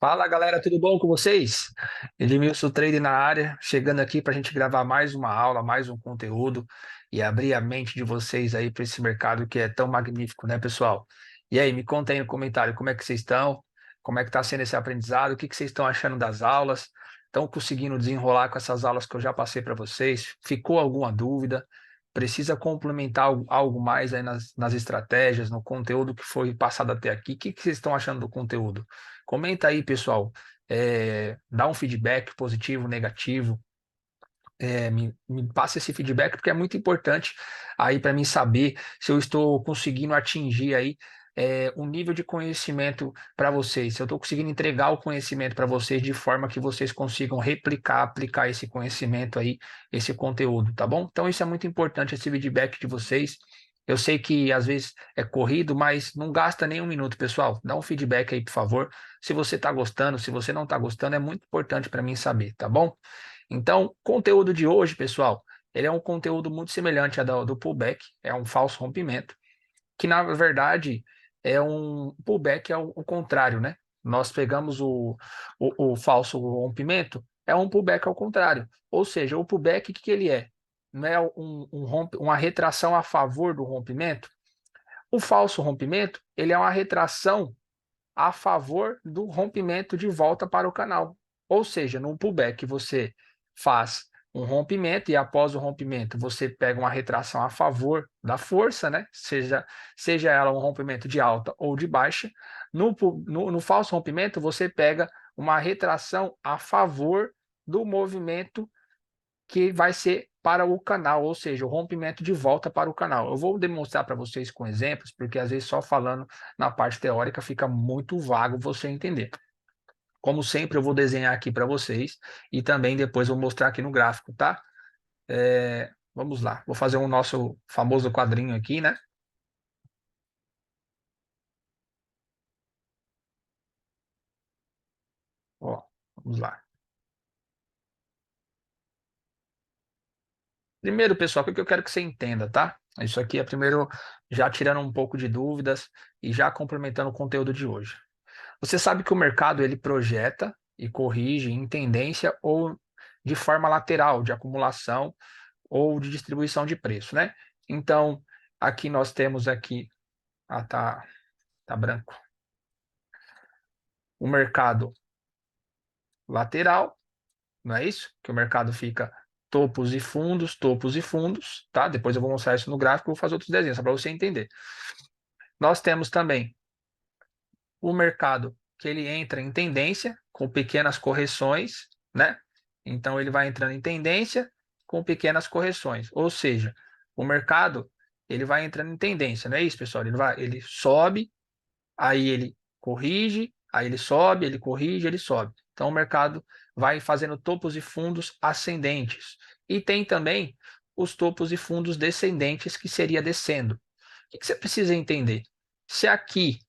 Fala galera, tudo bom com vocês? Edmilson Trader na área, chegando aqui para a gente gravar mais uma aula, mais um conteúdo e abrir a mente de vocês aí para esse mercado que é tão magnífico, né, pessoal? E aí, me conta aí no comentário como é que vocês estão, como é que está sendo esse aprendizado, o que que vocês estão achando das aulas, estão conseguindo desenrolar com essas aulas que eu já passei para vocês? Ficou alguma dúvida? Precisa complementar algo mais aí nas estratégias, no conteúdo que foi passado até aqui? O que que vocês estão achando do conteúdo? Comenta aí, pessoal. Dá um feedback positivo, negativo. Me passa esse feedback porque é muito importante aí para mim saber se eu estou conseguindo atingir aí um nível de conhecimento para vocês, se eu estou conseguindo entregar o conhecimento para vocês de forma que vocês consigam replicar, aplicar esse conhecimento aí, esse conteúdo, tá bom? Então isso é muito importante, esse feedback de vocês. Eu sei que às vezes é corrido, mas não gasta nem um minuto, pessoal. Dá um feedback aí, por favor. Se você está gostando, se você não está gostando, é muito importante para mim saber, tá bom? Então, conteúdo de hoje, pessoal, ele é um conteúdo muito semelhante ao do pullback, é um falso rompimento, que na verdade é um pullback é o contrário, né? Nós pegamos o falso rompimento, é um pullback ao contrário. Ou seja, o pullback, o que ele é? Não é uma retração a favor do rompimento? O falso rompimento, ele é uma retração a favor do rompimento de volta para o canal. Ou seja, no pullback você faz um rompimento e após o rompimento você pega uma retração a favor da força, né? Seja ela um rompimento de alta ou de baixa. No falso rompimento você pega uma retração a favor do movimento que vai ser para o canal, ou seja, o rompimento de volta para o canal. Eu vou demonstrar para vocês com exemplos, porque às vezes só falando na parte teórica fica muito vago você entender. Como sempre, eu vou desenhar aqui para vocês e também depois vou mostrar aqui no gráfico, tá? Vamos lá, vou fazer o nosso famoso quadrinho aqui, né? Ó, vamos lá. Primeiro, pessoal, o que eu quero que você entenda, tá? Isso aqui é primeiro já tirando um pouco de dúvidas e já complementando o conteúdo de hoje. Você sabe que o mercado ele projeta e corrige em tendência ou de forma lateral, de acumulação ou de distribuição de preço, né? Então, aqui nós temos aqui, tá branco, o mercado lateral, não é isso? Que o mercado fica topos e fundos, tá? Depois eu vou mostrar isso no gráfico, vou fazer outros desenhos, só para você entender. Nós temos também o mercado que ele entra em tendência com pequenas correções, né? Então ele vai entrando em tendência com pequenas correções, ou seja, o mercado ele vai entrando em tendência, não é isso, pessoal? Ele sobe, aí ele corrige, aí ele sobe, ele corrige, ele sobe. Então o mercado vai fazendo topos e fundos ascendentes. E tem também os topos e fundos descendentes, que seria descendo. O que você precisa entender? Se aqui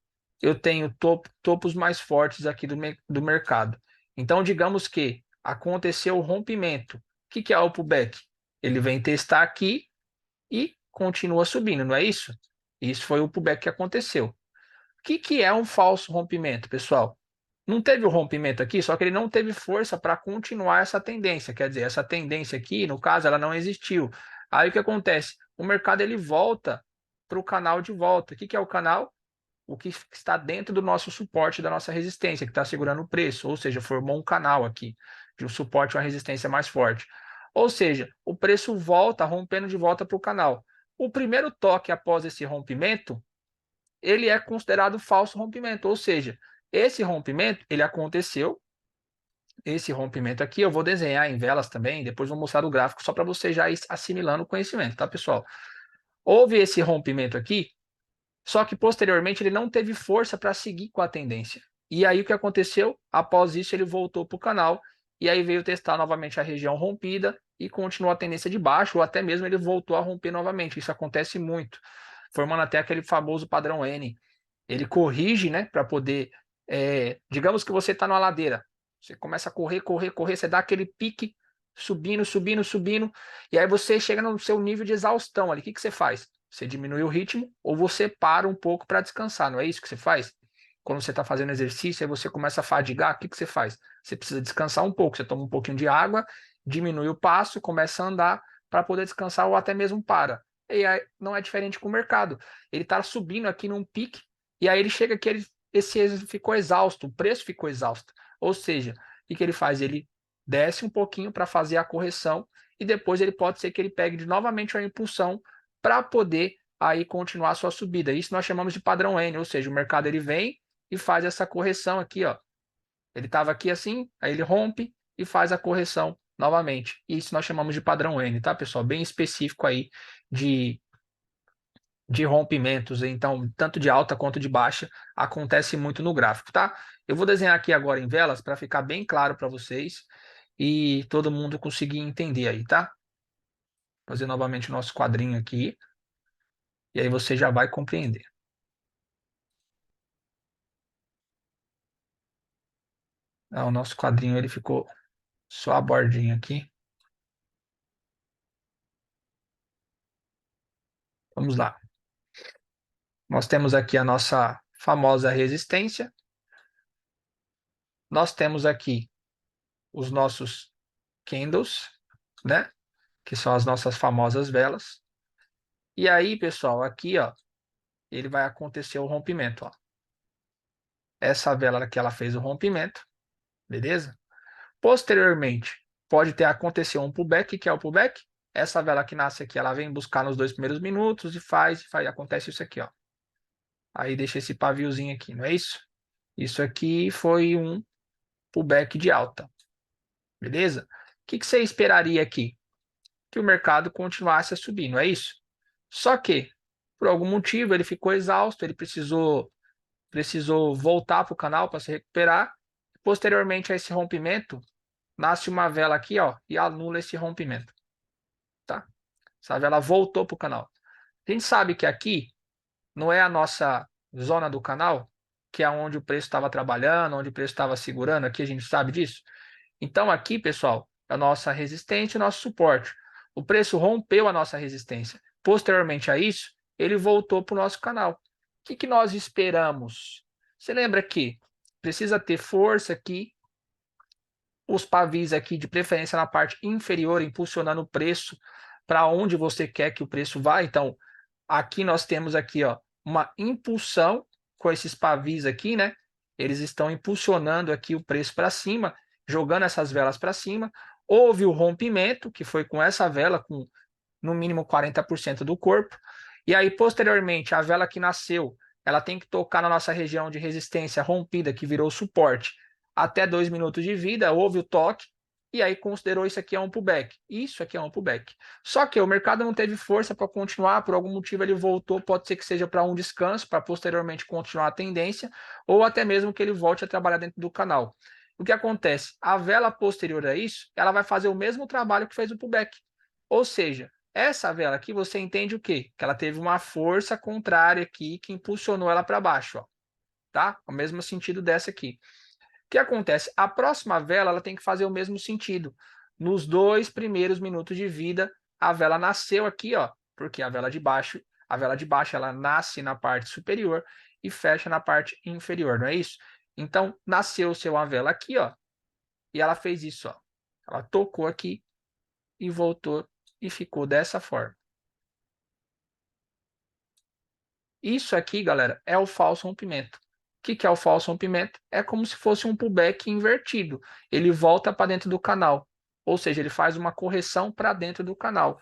eu tenho topos mais fortes aqui do mercado, então digamos que aconteceu o rompimento. O que é o pullback? Ele vem testar aqui e continua subindo, não é isso? Isso foi o pullback que aconteceu. O que é um falso rompimento, pessoal? Não teve o rompimento aqui, só que ele não teve força para continuar essa tendência. Quer dizer, essa tendência aqui, no caso, ela não existiu. Aí o que acontece? O mercado ele volta para o canal de volta. O que é o canal? O que está dentro do nosso suporte, da nossa resistência, que está segurando o preço. Ou seja, formou um canal aqui de um suporte a uma resistência mais forte. Ou seja, o preço volta, rompendo de volta para o canal. O primeiro toque após esse rompimento ele é considerado falso rompimento, ou seja, esse rompimento ele aconteceu, esse rompimento aqui eu vou desenhar em velas também, depois vou mostrar o gráfico só para você já ir assimilando o conhecimento, tá, pessoal? Houve esse rompimento aqui, só que posteriormente ele não teve força para seguir com a tendência. E aí o que aconteceu? Após isso ele voltou para o canal e aí veio testar novamente a região rompida e continuou a tendência de baixo, ou até mesmo ele voltou a romper novamente. Isso acontece muito, formando até aquele famoso padrão N. Ele corrige, né, para poder, digamos que você está numa ladeira, você começa a correr, correr, correr, você dá aquele pique, subindo, subindo, subindo, e aí você chega no seu nível de exaustão ali. O que que você faz? Você diminui o ritmo ou você para um pouco para descansar, não é isso que você faz? quando você está fazendo exercício, aí você começa a fadigar, o que que você faz? Você precisa descansar um pouco, você toma um pouquinho de água, diminui o passo, começa a andar para poder descansar ou até mesmo para. E aí não é diferente com o mercado. Ele está subindo aqui num pique, e aí ele chega aqui, esse ficou exausto, o preço ficou exausto. Ou seja, o que ele faz? Ele desce um pouquinho para fazer a correção, e depois ele pode ser que ele pegue de novamente a impulsão para poder aí continuar a sua subida. Isso nós chamamos de padrão N, ou seja, o mercado ele vem e faz essa correção aqui, ó. Ele estava aqui assim, aí ele rompe e faz a correção novamente. Isso nós chamamos de padrão N, tá, pessoal? Bem específico aí de, de rompimentos, então, tanto de alta quanto de baixa, acontece muito no gráfico, tá? Eu vou desenhar aqui agora em velas para ficar bem claro para vocês e todo mundo conseguir entender aí, tá? Fazer novamente o nosso quadrinho aqui, e aí você já vai compreender. O nosso quadrinho ele ficou só a bordinha aqui. Vamos lá. Nós temos aqui a nossa famosa resistência. Nós temos aqui os nossos candles, né? Que são as nossas famosas velas. E aí, pessoal, aqui, ó, ele vai acontecer o rompimento, ó. Essa vela aqui, ela fez o rompimento, beleza? Posteriormente, pode ter acontecido um pullback, que é o pullback. Essa vela que nasce aqui, ela vem buscar nos 2 primeiros minutos e acontece isso aqui, ó. Aí deixa esse paviozinho aqui, não é isso? Isso aqui foi um pullback de alta, beleza? O que você esperaria aqui? Que o mercado continuasse a subir, não é isso? Só que, por algum motivo, ele ficou exausto, ele precisou voltar para o canal para se recuperar. Posteriormente a esse rompimento, nasce uma vela aqui, ó, e anula esse rompimento, tá? Essa vela voltou para o canal. A gente sabe que aqui não é a nossa zona do canal, que é onde o preço estava trabalhando, onde o preço estava segurando, aqui a gente sabe disso. Então aqui, pessoal, a nossa resistência e nosso suporte. O preço rompeu a nossa resistência. Posteriormente a isso, ele voltou para o nosso canal. O que nós esperamos? Você lembra que precisa ter força aqui, os pavis aqui, de preferência na parte inferior, impulsionando o preço para onde você quer que o preço vá. Então, aqui nós temos aqui, ó, uma impulsão com esses pavis aqui, né? Eles estão impulsionando aqui o preço para cima, jogando essas velas para cima. Houve o rompimento, que foi com essa vela, com no mínimo 40% do corpo. E aí, posteriormente, a vela que nasceu, ela tem que tocar na nossa região de resistência rompida, que virou suporte, até 2 minutos de vida, houve o toque, e aí considerou isso aqui é um pullback. Isso aqui é um pullback. Só que o mercado não teve força para continuar, por algum motivo ele voltou, pode ser que seja para um descanso, para posteriormente continuar a tendência, ou até mesmo que ele volte a trabalhar dentro do canal. O que acontece? A vela posterior a isso, ela vai fazer o mesmo trabalho que fez o pullback. Ou seja, essa vela aqui, você entende o quê? Que ela teve uma força contrária aqui que impulsionou ela para baixo, ó, tá? O mesmo sentido dessa aqui. O que acontece? A próxima vela ela tem que fazer o mesmo sentido. Nos 2 primeiros minutos de vida, a vela nasceu aqui, ó, porque a vela de baixo ela nasce na parte superior e fecha na parte inferior, não é isso? Então, nasceu uma vela aqui, ó, e ela fez isso, ó. Ela tocou aqui e voltou e ficou dessa forma. Isso aqui, galera, é o falso rompimento. O que é o falso rompimento? É como se fosse um pullback invertido. Ele volta para dentro do canal, ou seja, ele faz uma correção para dentro do canal. O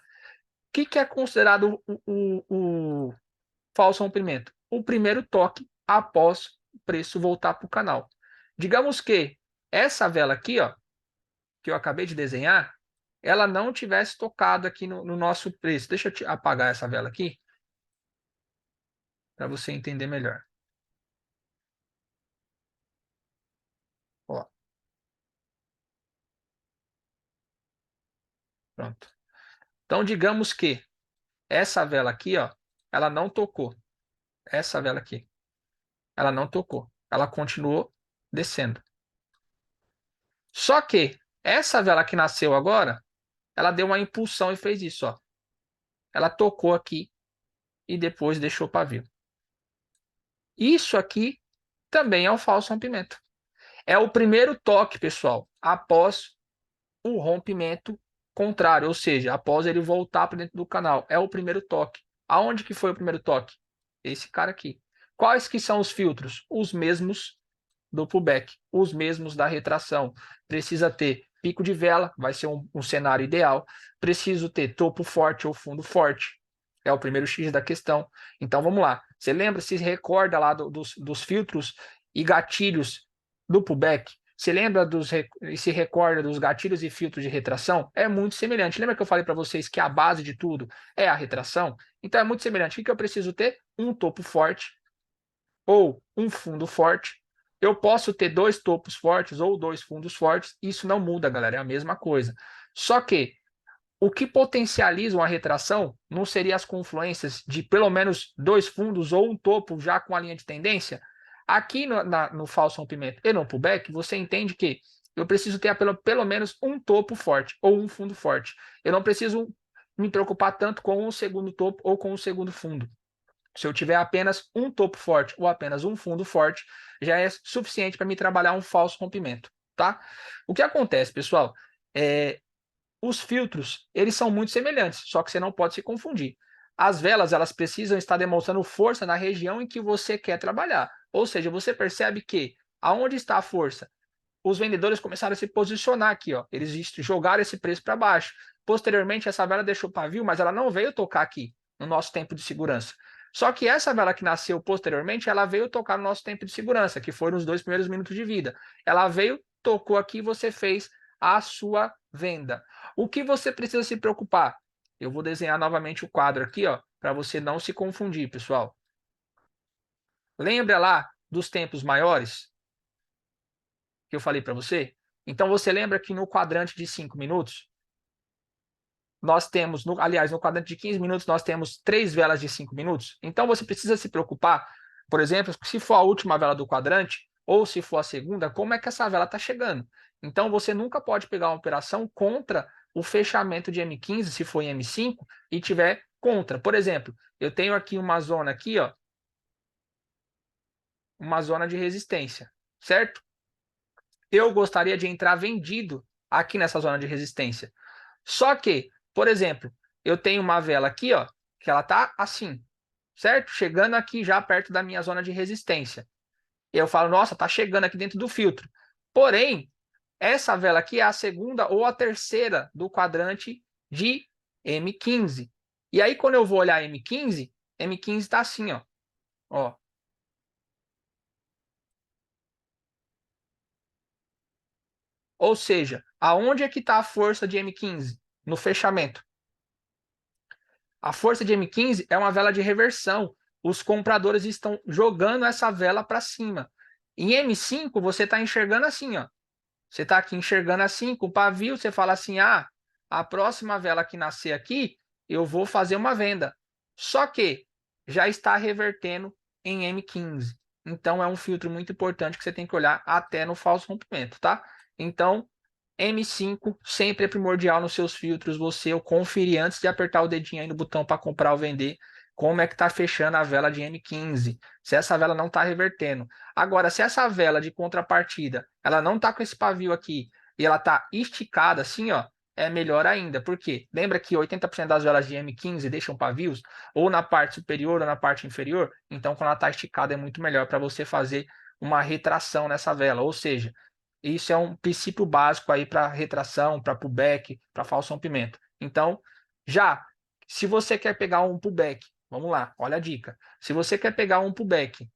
que é considerado o falso rompimento? O primeiro toque após o preço voltar para o canal. Digamos que essa vela aqui, ó, que eu acabei de desenhar, ela não tivesse tocado aqui no nosso preço. Deixa eu apagar essa vela aqui para você entender melhor. Ó, pronto. Então, digamos que essa vela aqui, ó, ela não tocou. Essa vela aqui, ela não tocou. Ela continuou descendo. Só que essa vela que nasceu agora, ela deu uma impulsão e fez isso, ó. Ela tocou aqui e depois deixou o pavio. Isso aqui também é um falso rompimento. É o primeiro toque, pessoal, após o rompimento contrário, ou seja, após ele voltar para dentro do canal. É o primeiro toque. Aonde que foi o primeiro toque? Esse cara aqui. Quais que são os filtros? Os mesmos do pullback, os mesmos da retração. Precisa ter pico de vela, vai ser um cenário ideal. Preciso ter topo forte ou fundo forte. É o primeiro X da questão. Então vamos lá. Você lembra, se recorda lá dos filtros e gatilhos do pullback? Você lembra e se recorda dos gatilhos e filtros de retração? É muito semelhante. Lembra que eu falei para vocês que a base de tudo é a retração? Então é muito semelhante. O que eu preciso ter? Um topo forte ou um fundo forte. Eu posso ter dois topos fortes ou dois fundos fortes. Isso não muda, galera. É a mesma coisa. Só que o que potencializa uma retração não seria as confluências de pelo menos dois fundos ou um topo já com a linha de tendência? Aqui no falso rompimento e no pullback, você entende que eu preciso ter pelo menos um topo forte ou um fundo forte. Eu não preciso me preocupar tanto com o segundo topo ou com o segundo fundo. Se eu tiver apenas um topo forte ou apenas um fundo forte, já é suficiente para me trabalhar um falso rompimento, tá? O que acontece, pessoal, os filtros, eles são muito semelhantes, só que você não pode se confundir. As velas, elas precisam estar demonstrando força na região em que você quer trabalhar. Ou seja, você percebe que aonde está a força? Os vendedores começaram a se posicionar aqui, ó. Eles jogaram esse preço para baixo. Posteriormente, essa vela deixou pavio, mas ela não veio tocar aqui no nosso tempo de segurança. Só que essa vela que nasceu posteriormente, ela veio tocar no nosso tempo de segurança, que foi nos 2 primeiros minutos de vida. Ela veio, tocou aqui e você fez a sua venda. O que você precisa se preocupar? Eu vou desenhar novamente o quadro aqui, ó, para você não se confundir, pessoal. Lembra lá dos tempos maiores que eu falei para você? Então você lembra que no quadrante de 5 minutos, nós temos, aliás, no quadrante de 15 minutos, nós temos 3 velas de 5 minutos. Então você precisa se preocupar, por exemplo, se for a última vela do quadrante, ou se for a segunda, como é que essa vela está chegando. Então você nunca pode pegar uma operação contra o fechamento de M15, se for em M5, e tiver contra. Por exemplo, eu tenho aqui uma zona aqui, ó, uma zona de resistência, certo? Eu gostaria de entrar vendido aqui nessa zona de resistência. Só que, por exemplo, eu tenho uma vela aqui, ó, que ela tá assim, certo? Chegando aqui já perto da minha zona de resistência. Eu falo, nossa, tá chegando aqui dentro do filtro. Porém, essa vela aqui é a segunda ou a terceira do quadrante de M15. E aí, quando eu vou olhar M15, M15 tá assim, ó. Ó. Ou seja, aonde é que está a força de M15? No fechamento. A força de M15 é uma vela de reversão. Os compradores estão jogando essa vela para cima. Em M5, você está enxergando assim, ó. Você está aqui enxergando assim, com o pavio, você fala assim: ah, a próxima vela que nascer aqui, eu vou fazer uma venda. Só que já está revertendo em M15. Então é um filtro muito importante que você tem que olhar até no falso rompimento, tá? Então, M5 sempre é primordial nos seus filtros, você conferir antes de apertar o dedinho aí no botão para comprar ou vender, como é que está fechando a vela de M15, se essa vela não está revertendo. Agora, se essa vela de contrapartida, ela não está com esse pavio aqui, e ela está esticada assim, ó, é melhor ainda. Por quê? Lembra que 80% das velas de M15 deixam pavios, ou na parte superior ou na parte inferior? Então, quando ela está esticada, é muito melhor para você fazer uma retração nessa vela, ou seja, isso é um princípio básico aí para retração, para pullback, para falso rompimento. Então, já, se você quer pegar um pullback, vamos lá, olha a dica. Se você quer pegar um pullback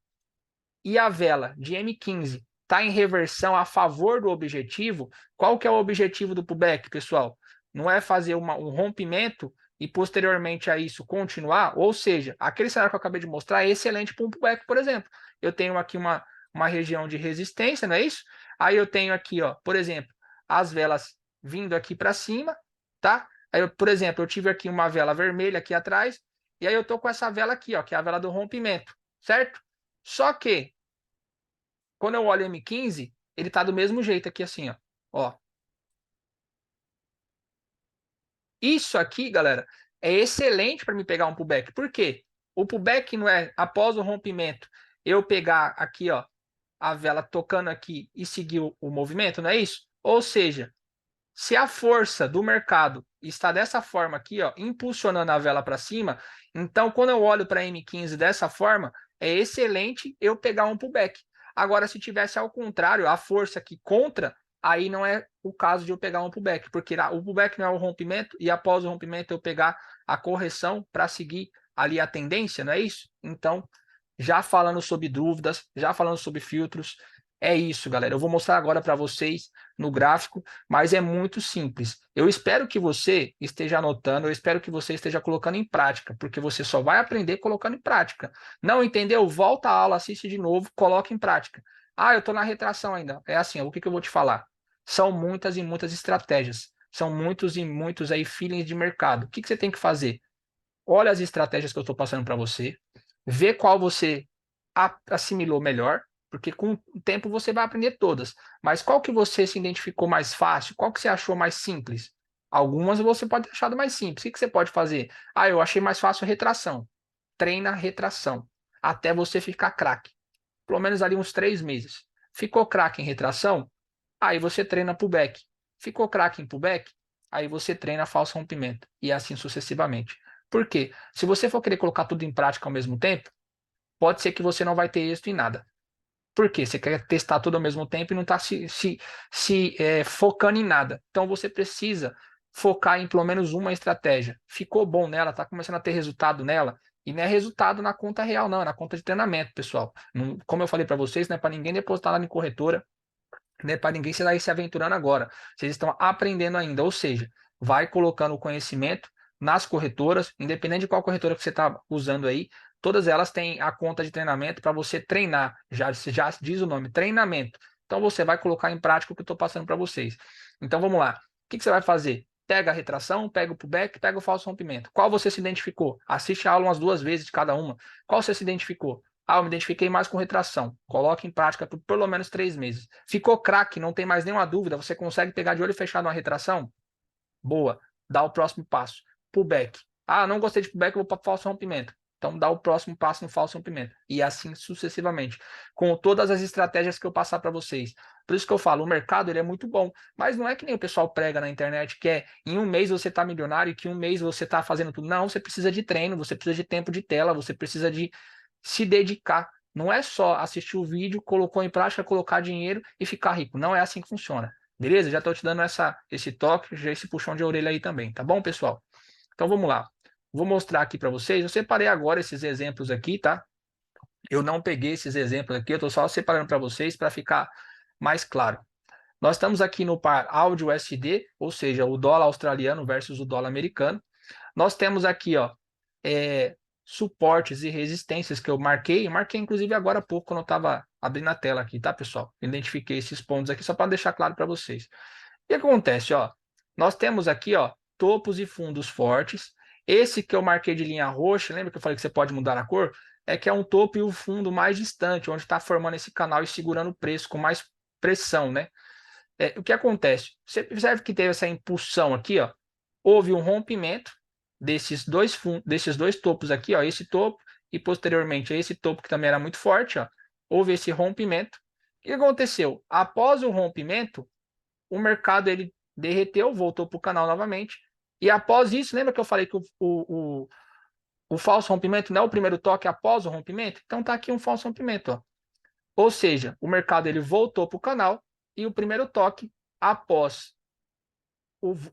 e a vela de M15 está em reversão a favor do objetivo, qual que é o objetivo do pullback, pessoal? Não é fazer um rompimento e posteriormente a isso continuar, ou seja, aquele cenário que eu acabei de mostrar é excelente para um pullback, por exemplo. Eu tenho aqui uma região de resistência, não é isso? Aí eu tenho aqui, ó, por exemplo, as velas vindo aqui para cima, tá? Aí, por exemplo, eu tive aqui uma vela vermelha aqui atrás, e aí eu tô com essa vela aqui, ó, que é a vela do rompimento, certo? Só que quando eu olho M15, ele tá do mesmo jeito aqui assim, ó. Ó. Isso aqui, galera, é excelente para me pegar um pullback. Por quê? O pullback não é após o rompimento eu pegar aqui, ó, a vela tocando aqui e seguir o movimento, não é isso? Ou seja, se a força do mercado está dessa forma aqui, ó, impulsionando a vela para cima, então quando eu olho para a M15 dessa forma, é excelente eu pegar um pullback. Agora, se tivesse ao contrário, a força aqui contra, aí não é o caso de eu pegar um pullback, porque o pullback não é o rompimento, e após o rompimento eu pegar a correção para seguir ali a tendência, não é isso? Então, já falando sobre dúvidas, já falando sobre filtros, é isso, galera. Eu vou mostrar agora para vocês no gráfico, mas é muito simples. Eu espero que você esteja anotando, eu espero que você esteja colocando em prática, porque você só vai aprender colocando em prática. Não entendeu? Volta a aula, assiste de novo, coloca em prática. Ah, eu estou na retração ainda. É assim, o que eu vou te falar? São muitas e muitas estratégias. São muitos e muitos aí feelings de mercado. O que você tem que fazer? Olha as estratégias que eu estou passando para você, vê qual você assimilou melhor, porque com o tempo você vai aprender todas. Mas qual que você se identificou mais fácil? Qual que você achou mais simples? Algumas você pode ter achado mais simples. O que você pode fazer? Ah, eu achei mais fácil retração. Treina retração até você ficar craque. Pelo menos ali uns 3 meses. Ficou craque em retração? Aí você treina pullback. Ficou craque em pullback? Aí você treina falso rompimento. E assim sucessivamente. Por quê? Se você for querer colocar tudo em prática ao mesmo tempo, pode ser que você não vai ter êxito em nada. Por quê? Você quer testar tudo ao mesmo tempo e não está se focando em nada. Então você precisa focar em pelo menos uma estratégia. Ficou bom nela, está começando a ter resultado nela. E não é resultado na conta real, não, é na conta de treinamento, pessoal. Não, como eu falei para vocês, não é para ninguém depositar lá em corretora, não é para ninguém se aventurando agora. Vocês estão aprendendo ainda, ou seja, vai colocando o conhecimento nas corretoras, independente de qual corretora que você está usando aí, todas elas têm a conta de treinamento para você treinar. Já diz o nome, treinamento. Então você vai colocar em prática o que eu estou passando para vocês. Então vamos lá. O que você vai fazer? Pega a retração, pega o pullback, pega o falso rompimento. Qual você se identificou? Assiste a aula umas 2 vezes de cada uma. Qual você se identificou? Ah, eu me identifiquei mais com retração. Coloque em prática por pelo menos 3 meses. Ficou craque, não tem mais nenhuma dúvida. Você consegue pegar de olho fechado uma retração? Boa. Dá o próximo passo. Pullback. Ah, não gostei de pullback, eu vou para falso rompimento. Então dá o próximo passo no falso rompimento. E assim sucessivamente. Com todas as estratégias que eu passar para vocês. Por isso que eu falo, o mercado ele é muito bom. Mas não é que nem o pessoal prega na internet, que é em um mês você está milionário e que em um mês você está fazendo tudo. Não, você precisa de treino, você precisa de tempo de tela, você precisa de se dedicar. Não é só assistir o vídeo, colocou em prática, colocar dinheiro e ficar rico. Não é assim que funciona. Beleza? Já estou te dando esse toque, já esse puxão de orelha aí também, tá bom, pessoal? Então vamos lá. Vou mostrar aqui para vocês. Eu separei agora esses exemplos aqui, tá? Eu não peguei esses exemplos aqui, eu estou só separando para vocês para ficar mais claro. Nós estamos aqui no par áudio USD, ou seja, o dólar australiano versus o dólar americano. Nós temos aqui, ó, é, suportes e resistências que eu marquei inclusive agora há pouco, quando eu estava abrindo a tela aqui, tá, pessoal? Identifiquei esses pontos aqui só para deixar claro para vocês. O que acontece, ó? Nós temos aqui, ó, topos e fundos fortes. Esse que eu marquei de linha roxa, lembra que eu falei que você pode mudar a cor? É que é um topo e o fundo mais distante, onde está formando esse canal e segurando o preço com mais pressão, né? O que acontece? Você observa que teve essa impulsão aqui, ó. Houve um rompimento desses dois topos aqui, ó, esse topo e posteriormente esse topo que também era muito forte, ó. Houve esse rompimento. O que aconteceu? Após o rompimento, o mercado ele derreteu, voltou para o canal novamente. E após isso, lembra que eu falei que o falso rompimento não é o primeiro toque após o rompimento? Então tá aqui um falso rompimento, ó. Ou seja, o mercado ele voltou para o canal e o primeiro toque após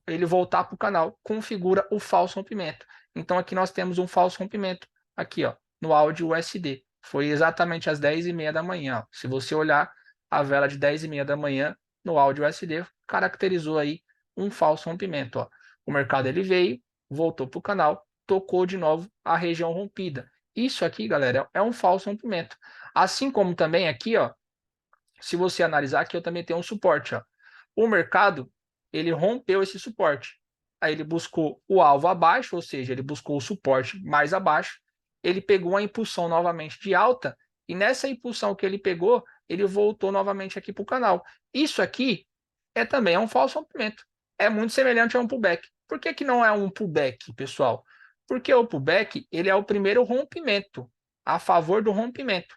ele voltar para o canal configura o falso rompimento. Então aqui nós temos um falso rompimento aqui, ó, no áudio USD. Foi exatamente às 10h30 da manhã. Ó. Se você olhar a vela de 10h30 da manhã no áudio USD, caracterizou aí um falso rompimento. Ó. O mercado ele veio, voltou para o canal, tocou de novo a região rompida. Isso aqui, galera, é um falso rompimento. Assim como também aqui, ó, se você analisar aqui, eu também tenho um suporte. Ó. O mercado ele rompeu esse suporte. Aí ele buscou o alvo abaixo, ou seja, ele buscou o suporte mais abaixo. Ele pegou a impulsão novamente de alta e nessa impulsão que ele pegou, ele voltou novamente aqui para o canal. Isso aqui também é um falso rompimento. É muito semelhante a um pullback. Por que não é um pullback, pessoal? Porque o pullback ele é o primeiro rompimento, a favor do rompimento.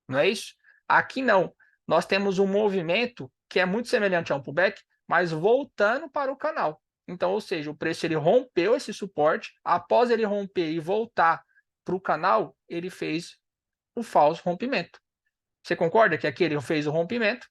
Não é isso? Aqui não. nós temos um movimento que é muito semelhante a um pullback, mas voltando para o canal. Então, ou seja, o preço ele rompeu esse suporte, após ele romper e voltar para o canal, ele fez o falso rompimento. Você concorda que aqui ele fez o rompimento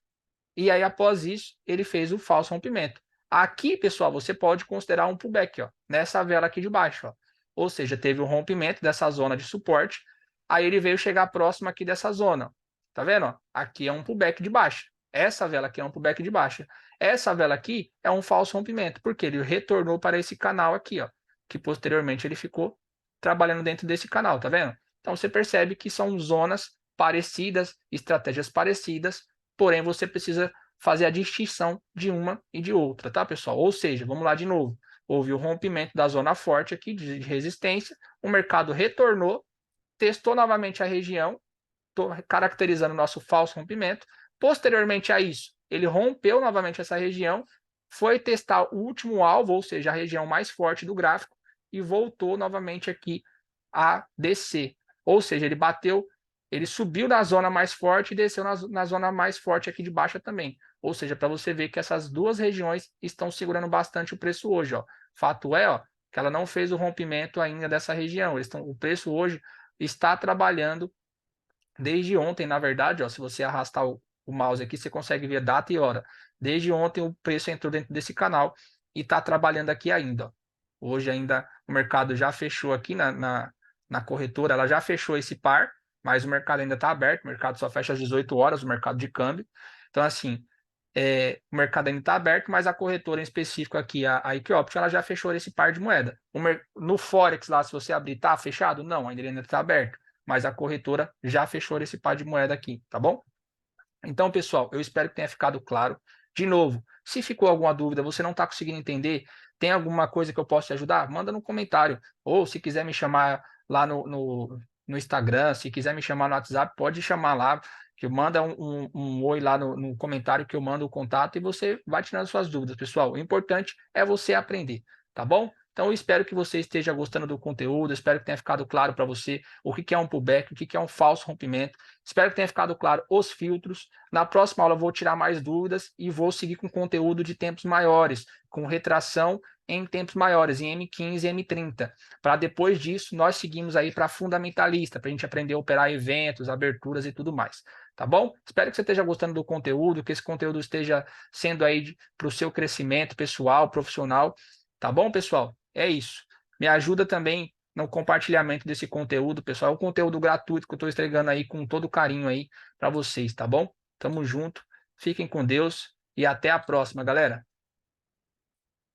e aí após isso ele fez o falso rompimento? Aqui, pessoal, você pode considerar um pullback, ó, nessa vela aqui de baixo, ó. Ou seja, teve o rompimento dessa zona de suporte, aí ele veio chegar próximo aqui dessa zona. Tá vendo? Ó? Aqui é um pullback de baixa. Essa vela aqui é um pullback de baixa. Essa vela aqui é um falso rompimento, porque ele retornou para esse canal aqui, ó, que posteriormente ele ficou trabalhando dentro desse canal, tá vendo? Então você percebe que são zonas parecidas, estratégias parecidas, porém você precisa fazer a distinção de uma e de outra, tá, pessoal? Ou seja, vamos lá de novo. Houve o rompimento da zona forte aqui de resistência, o mercado retornou, testou novamente a região, caracterizando o nosso falso rompimento. Posteriormente a isso, ele rompeu novamente essa região, foi testar o último alvo, ou seja, a região mais forte do gráfico, e voltou novamente aqui a descer. Ou seja, ele bateu, ele subiu na zona mais forte e desceu na zona mais forte aqui de baixa também. Ou seja, para você ver que essas duas regiões estão segurando bastante o preço hoje. Ó. Fato é, ó, que ela não fez o rompimento ainda dessa região. O preço hoje está trabalhando desde ontem, na verdade, ó, se você arrastar o mouse aqui, você consegue ver data e hora. Desde ontem o preço entrou dentro desse canal e está trabalhando aqui ainda. Ó. Hoje ainda o mercado já fechou aqui na corretora, ela já fechou esse par, mas o mercado ainda está aberto, o mercado só fecha às 18 horas, o mercado de câmbio. Então, assim, o mercado ainda está aberto, mas a corretora em específico aqui, a Equioption, ela já fechou esse par de moeda. No Forex lá, se você abrir, está fechado? Não, ainda está aberto, mas a corretora já fechou esse par de moeda aqui, tá bom? Então, pessoal, eu espero que tenha ficado claro. De novo, se ficou alguma dúvida, você não está conseguindo entender, tem alguma coisa que eu possa te ajudar? Manda no comentário. Ou se quiser me chamar lá no Instagram, se quiser me chamar no WhatsApp, pode chamar lá, que manda um oi lá no comentário que eu mando o contato e você vai tirando suas dúvidas, pessoal. O importante é você aprender, tá bom? Então, eu espero que você esteja gostando do conteúdo, espero que tenha ficado claro para você o que é um pullback, o que é um falso rompimento. Espero que tenha ficado claro os filtros. Na próxima aula eu vou tirar mais dúvidas e vou seguir com conteúdo de tempos maiores, com retração em tempos maiores, em M15 e M30. Para depois disso, nós seguimos aí para fundamentalista, para a gente aprender a operar eventos, aberturas e tudo mais. Tá bom? Espero que você esteja gostando do conteúdo, que esse conteúdo esteja sendo aí para o seu crescimento pessoal, profissional. Tá bom, pessoal? É isso. Me ajuda também no compartilhamento desse conteúdo, pessoal. É um conteúdo gratuito que eu estou entregando aí com todo carinho aí para vocês, tá bom? Tamo junto. Fiquem com Deus e até a próxima, galera.